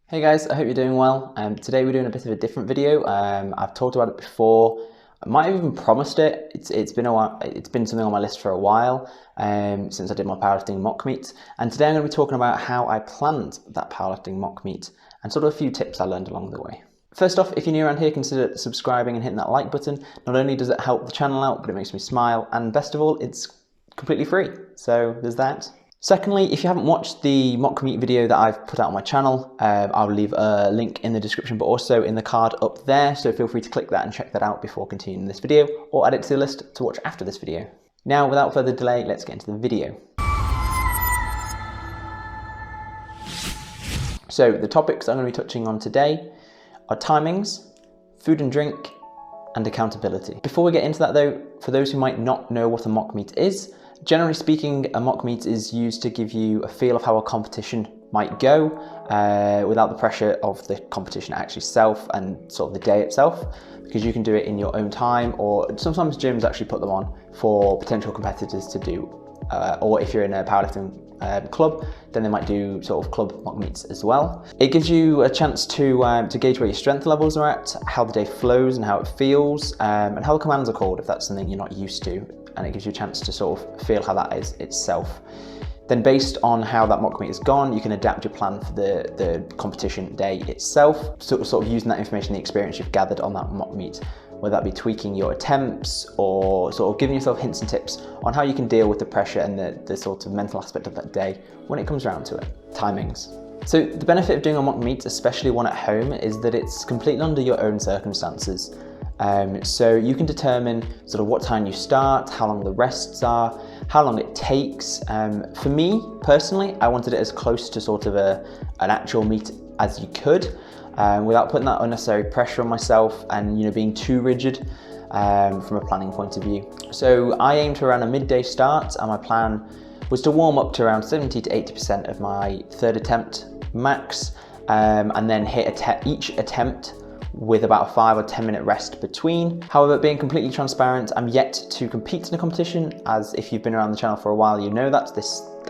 Hey guys, I hope you're doing well. Today we're doing a bit of a different video. I've talked about it before. I might have even promised it. It's been a while. It's been something on my list for a while since I did my powerlifting mock meet. And today I'm going to be talking about how I planned that powerlifting mock meet and sort of a few tips I learned along the way. First off, if you're new around here, consider subscribing and hitting that like button. Not only does it help the channel out, but it makes me smile. And best of all, it's completely free. So there's that. Secondly, if you haven't watched the mock meet video that I've put out on my channel, I'll leave a link in the description, but also in the card up there. So feel free to click that and check that out before continuing this video, or add it to the list to watch after this video. Now, without further delay, let's get into the video. So the topics I'm going to be touching on today are timings, food and drink, and accountability. Before we get into that though, for those who might not know what a mock meet is, generally speaking, a mock meet is used to give you a feel of how a competition might go without the pressure of the competition actually itself and sort of the day itself, because you can do it in your own time, or sometimes gyms actually put them on for potential competitors to do, or if you're in a powerlifting club, then they might do sort of club mock meets as well. It gives you a chance to gauge where your strength levels are at, how the day flows and how it feels, and how the commands are called if that's something you're not used to. And it gives you a chance to sort of feel how that is itself. Then based on how that mock meet has gone, you can adapt your plan for the competition day itself, sort of using that information, the experience you've gathered on that mock meet, whether that be tweaking your attempts or sort of giving yourself hints and tips on how you can deal with the pressure and the sort of mental aspect of that day when it comes around to it. Timings. So the benefit of doing a mock meet, especially one at home, is that it's completely under your own circumstances. So you can determine sort of what time you start, how long the rests are, how long it takes. For me personally, I wanted it as close to sort of an actual meet as you could, without putting that unnecessary pressure on myself and being too rigid from a planning point of view. So I aimed for around a midday start, and my plan was to warm up to around 70 to 80% of my third attempt max, and then hit each attempt with about a 5 or 10 minute rest between. However, being completely transparent, I'm yet to compete in a competition, as if you've been around the channel for a while, you know that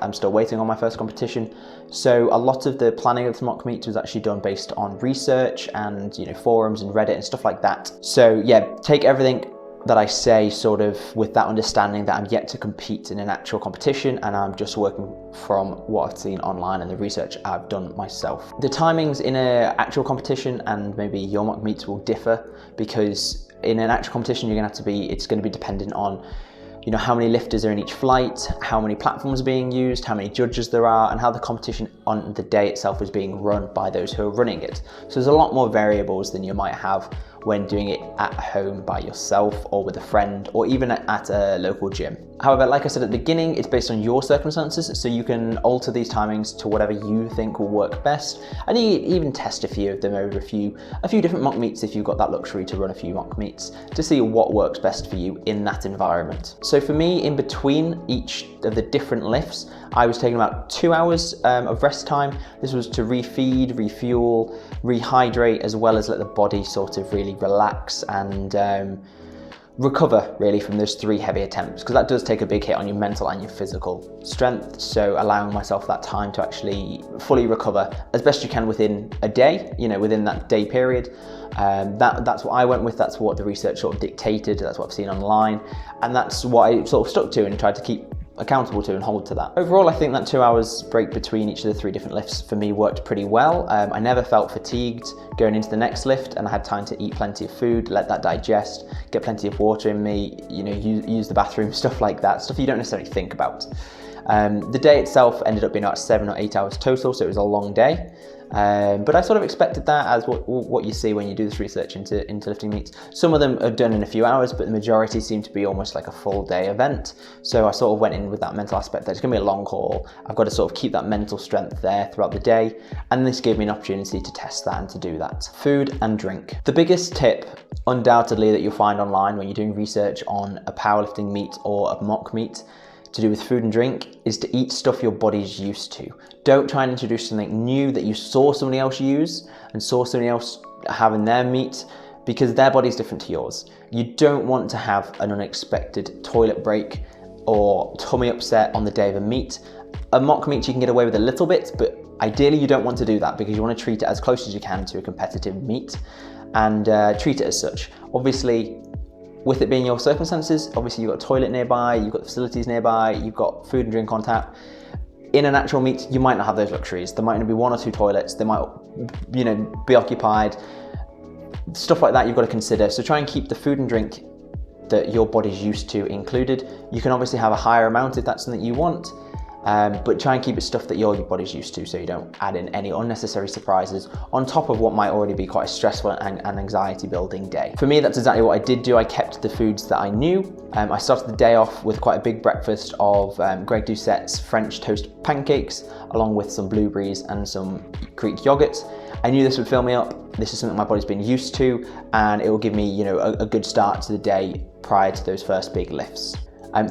I'm still waiting on my first competition. So a lot of the planning of the mock meet was actually done based on research and forums and Reddit and stuff like that. So yeah, take everything that I say sort of with that understanding that I'm yet to compete in an actual competition, and I'm just working from what I've seen online and the research I've done myself. The timings in an actual competition and maybe your mock meets will differ, because in an actual competition it's going to be dependent on how many lifters are in each flight, how many platforms are being used, how many judges there are, and how the competition on the day itself is being run by those who are running it. So there's a lot more variables than you might have when doing it at home by yourself or with a friend, or even at a local gym. However, like I said at the beginning, it's based on your circumstances, so you can alter these timings to whatever you think will work best, and you even test a few of them over a few different mock meets if you've got that luxury to run a few mock meets to see what works best for you in that environment. So for me, in between each of the different lifts, I was taking about 2 hours of rest time. This was to refeed, refuel, rehydrate, as well as let the body sort of really relax and recover really from those 3 heavy attempts, because that does take a big hit on your mental and your physical strength. So allowing myself that time to actually fully recover as best you can within a day, within that day period. That's what I went with, that's what the research sort of dictated, that's what I've seen online, and that's what I sort of stuck to and tried to keep accountable to and hold to that. Overall, I think that 2 hours break between each of the 3 different lifts for me worked pretty well. I never felt fatigued going into the next lift, and I had time to eat plenty of food, let that digest, get plenty of water in me, use the bathroom, stuff like that, stuff you don't necessarily think about. The day itself ended up being about 7 or 8 hours total, so it was a long day. But I sort of expected that, as what you see when you do this research into lifting meets. Some of them are done in a few hours, but the majority seem to be almost like a full day event. So I sort of went in with that mental aspect that it's going to be a long haul. I've got to sort of keep that mental strength there throughout the day, and this gave me an opportunity to test that and to do that. Food and drink. The biggest tip, undoubtedly, that you'll find online when you're doing research on a powerlifting meet or a mock meet to do with food and drink is to eat stuff your body's used to. Don't try and introduce something new that you saw somebody else use and saw somebody else have in their meat, because their body's different to yours. You don't want to have an unexpected toilet break or tummy upset on the day of a meet. A mock meet you can get away with a little bit, but Ideally, you don't want to do that because you want to treat it as close as you can to a competitive meet and treat it as such. Obviously, with it being your circumstances, obviously you've got a toilet nearby, you've got facilities nearby, you've got food and drink on tap. In an actual meet, you might not have those luxuries. There might only be 1 or 2 toilets. They might, be occupied. Stuff like that you've got to consider. So try and keep the food and drink that your body's used to included. You can obviously have a higher amount if that's something you want, but try and keep it stuff that your body's used to, so you don't add in any unnecessary surprises on top of what might already be quite a stressful and anxiety building day. For me, that's exactly what I did do. I kept the foods that I knew. I started the day off with quite a big breakfast of Greg Doucette's French toast pancakes, along with some blueberries and some Greek yogurt. I knew this would fill me up. This is something my body's been used to, and it will give me, a good start to the day prior to those first big lifts.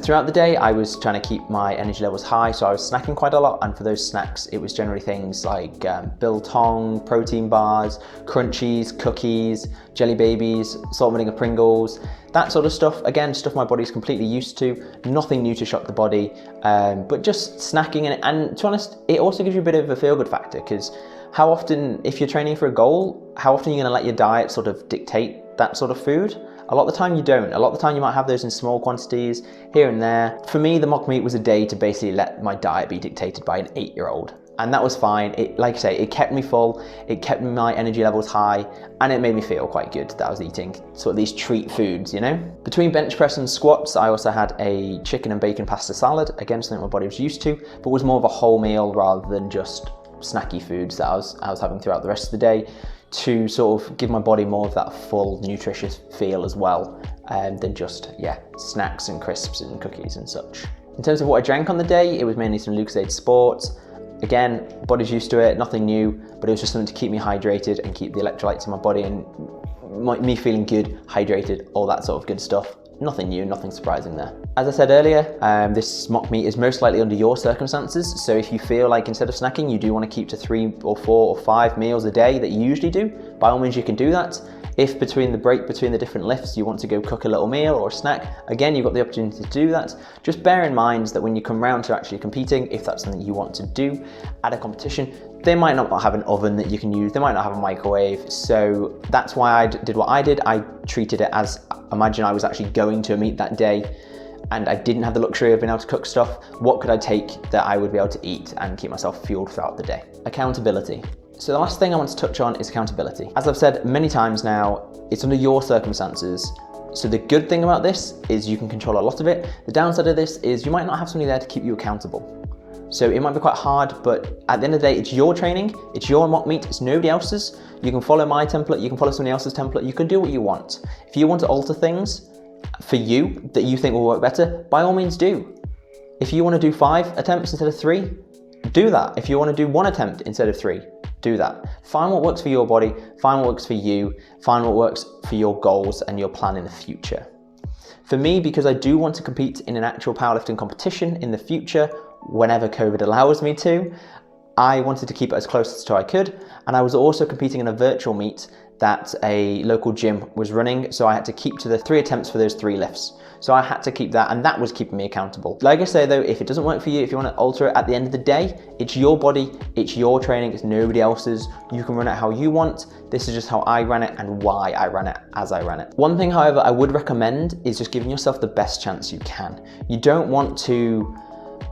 Throughout the day, I was trying to keep my energy levels high, so I was snacking quite a lot, and for those snacks, it was generally things like biltong, protein bars, crunchies, cookies, jelly babies, salt and vinegar Pringles, that sort of stuff. Again, stuff my body's completely used to, nothing new to shock the body, but just snacking. And to be honest, it also gives you a bit of a feel-good factor, because how often, if you're training for a goal, how often are you going to let your diet sort of dictate that sort of food? A lot of the time you don't. A lot of the time you might have those in small quantities here and there. For me, the mock meet was a day to basically let my diet be dictated by an 8-year-old. And that was fine. Like I say, it kept me full, it kept my energy levels high, and it made me feel quite good that I was eating sort of these treat foods, Between bench press and squats, I also had a chicken and bacon pasta salad, again, something my body was used to, but was more of a whole meal rather than just snacky foods that I was having throughout the rest of the day, to sort of give my body more of that full nutritious feel as well, than just, snacks and crisps and cookies and such. In terms of what I drank on the day, it was mainly some Lucozade Sports. Again, body's used to it, nothing new, but it was just something to keep me hydrated and keep the electrolytes in my body and me feeling good, hydrated, all that sort of good stuff. Nothing new, nothing surprising there. As I said earlier, this mock meet is most likely under your circumstances. So if you feel like instead of snacking, you do want to keep to 3 or 4 or 5 meals a day that you usually do, by all means you can do that. If between the break between the different lifts you want to go cook a little meal or a snack, again, you've got the opportunity to do that. Just bear in mind that when you come round to actually competing, if that's something you want to do at a competition, they might not have an oven that you can use, they might not have a microwave, so that's why I did what I did. I treated it as, imagine I was actually going to a meet that day and I didn't have the luxury of being able to cook stuff. What could I take that I would be able to eat and keep myself fueled throughout the day? Accountability. So the last thing I want to touch on is accountability. As I've said many times now, it's under your circumstances. So the good thing about this is you can control a lot of it. The downside of this is you might not have somebody there to keep you accountable. So it might be quite hard, but at the end of the day, it's your training, it's your mock meet, it's nobody else's. You can follow my template, you can follow somebody else's template, you can do what you want. If you want to alter things for you that you think will work better, by all means do. If you want to do 5 attempts instead of 3, do that. If you want to do 1 attempt instead of 3, do that. Find what works for your body, find what works for you, find what works for your goals and your plan in the future. For me, because I do want to compete in an actual powerlifting competition in the future, whenever COVID allows me to, I wanted to keep it as close as I could, and I was also competing in a virtual meet that a local gym was running, so I had to keep to the 3 attempts for those 3 lifts. So I had to keep that, and that was keeping me accountable. Like I say though, if it doesn't work for you, if you want to alter it, at the end of the day, it's your body, it's your training, it's nobody else's. You can run it how you want. This is just how I ran it and why I ran it as I ran it. One thing, however, I would recommend is just giving yourself the best chance you can. You don't want to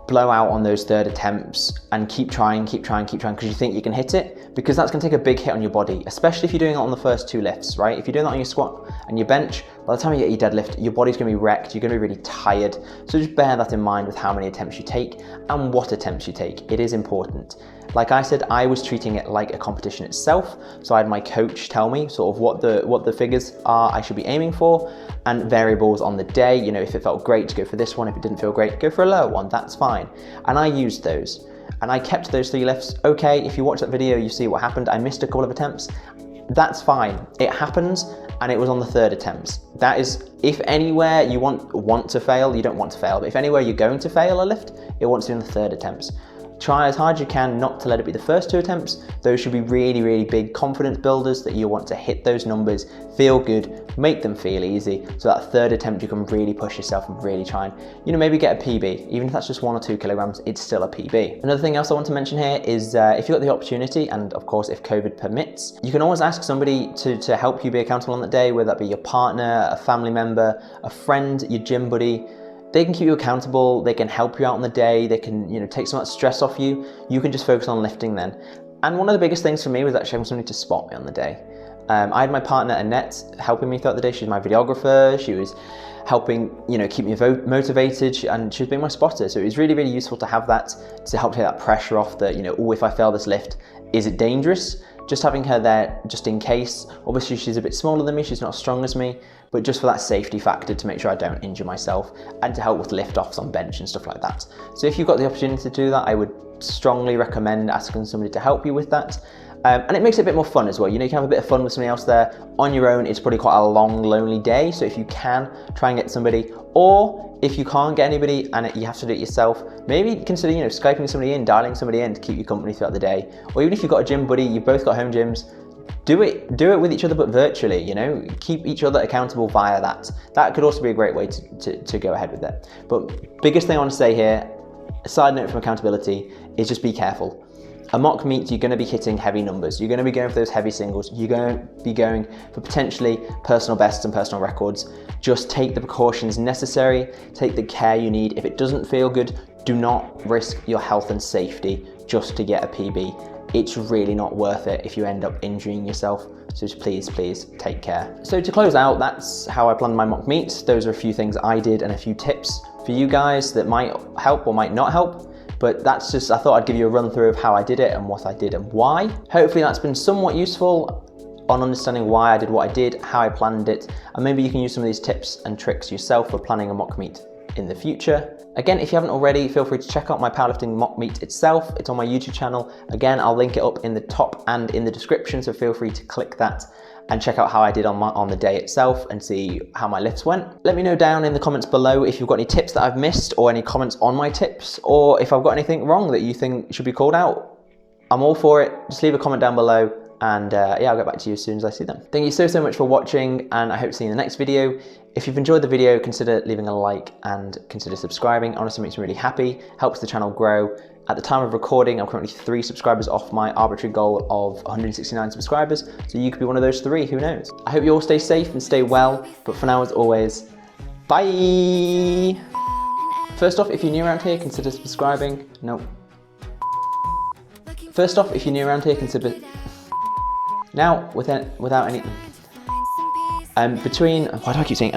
blow out on those 3rd attempts and keep trying because you think you can hit it, because that's going to take a big hit on your body, especially if you're doing it on the first 2 lifts, right? If you're doing that on your squat and your bench, by the time you get your deadlift, your body's going to be wrecked, you're going to be really tired. So just bear that in mind with how many attempts you take and what attempts you take. It is important. Like I said, I was treating it like a competition itself. So I had my coach tell me sort of what the figures are I should be aiming for, and variables on the day. You know, if it felt great, to go for this one. If it didn't feel great, go for a lower one. That's fine. And I used those. And I kept those 3 lifts. Okay, if you watch that video, you see what happened. I missed a couple of attempts. That's fine. It happens, and it was on the 3rd attempts. That is, if anywhere you want to fail, you don't want to fail, but if anywhere you're going to fail a lift, it wants to be on the 3rd attempts. Try as hard as you can not to let it be the first 2 attempts. Those should be really, really big confidence builders that you want to hit those numbers, feel good, make them feel easy. So that 3rd attempt, you can really push yourself and really try and, maybe get a PB. Even if that's just 1 or 2 kilograms, it's still a PB. Another thing else I want to mention here is if you've got the opportunity, and of course, if COVID permits, you can always ask somebody to help you be accountable on the day, whether that be your partner, a family member, a friend, your gym buddy. They can keep you accountable, they can help you out on the day, they can take some of that stress off you. You can just focus on lifting then. And one of the biggest things for me was actually having somebody to spot me on the day. I had my partner Annette helping me throughout the day. She's my videographer, she was helping keep me motivated, and she was being my spotter. So it was really, really useful to have that to help take that pressure off that, oh, if I fail this lift, is it dangerous? Just having her there just in case. Obviously she's a bit smaller than me, she's not as strong as me, but just for that safety factor to make sure I don't injure myself, and to help with lift offs on bench and stuff like that. So if you've got the opportunity to do that, I would strongly recommend asking somebody to help you with that. And it makes it a bit more fun as well. You can have a bit of fun with somebody else there. On your own, it's probably quite a long, lonely day. So if you can, try and get somebody, or if you can't get anybody and you have to do it yourself, maybe consider, Skyping somebody in, dialing somebody in to keep you company throughout the day. Or even if you've got a gym buddy, you've both got home gyms, do it with each other, but virtually, keep each other accountable via that. That could also be a great way to go ahead with it. But biggest thing I want to say here, a side note from accountability, is just be careful. A mock meet, you're going to be hitting heavy numbers. You're going to be going for those heavy singles. You're going to be going for potentially personal bests and personal records. Just take the precautions necessary, take the care you need. If it doesn't feel good, do not risk your health and safety just to get a PB. It's really not worth it if you end up injuring yourself. So just please take care. So to close out, that's how I planned my mock meets. Those are a few things I did and a few tips for you guys that might help or might not help. But that's just, I thought I'd give you a run through of how I did it and what I did and why. Hopefully that's been somewhat useful on understanding why I did what I did, how I planned it, and maybe you can use some of these tips and tricks yourself for planning a mock meet in the future. Again, if you haven't already, feel free to check out my powerlifting mock meet itself. It's on my YouTube channel. Again, I'll link it up in the top and in the description, so feel free to click that and check out how I did on the day itself and see how my lifts went. Let me know down in the comments below if you've got any tips that I've missed or any comments on my tips, or if I've got anything wrong that you think should be called out. I'm all for it. Just leave a comment down below, and yeah, I'll get back to you as soon as I see them. Thank you so much for watching, and I hope to see you in the next video. If you've enjoyed the video, consider leaving a like and consider subscribing. Honestly, it makes me really happy, helps the channel grow. At the time of recording, I'm currently 3 subscribers off my arbitrary goal of 169 subscribers, so you could be one of those 3, who knows. I hope you all stay safe and stay well, but for now, as always, bye! First off, if you're new around here, consider subscribing. Nope. First off, if you're new around here, consider... Now, without any... why do I keep saying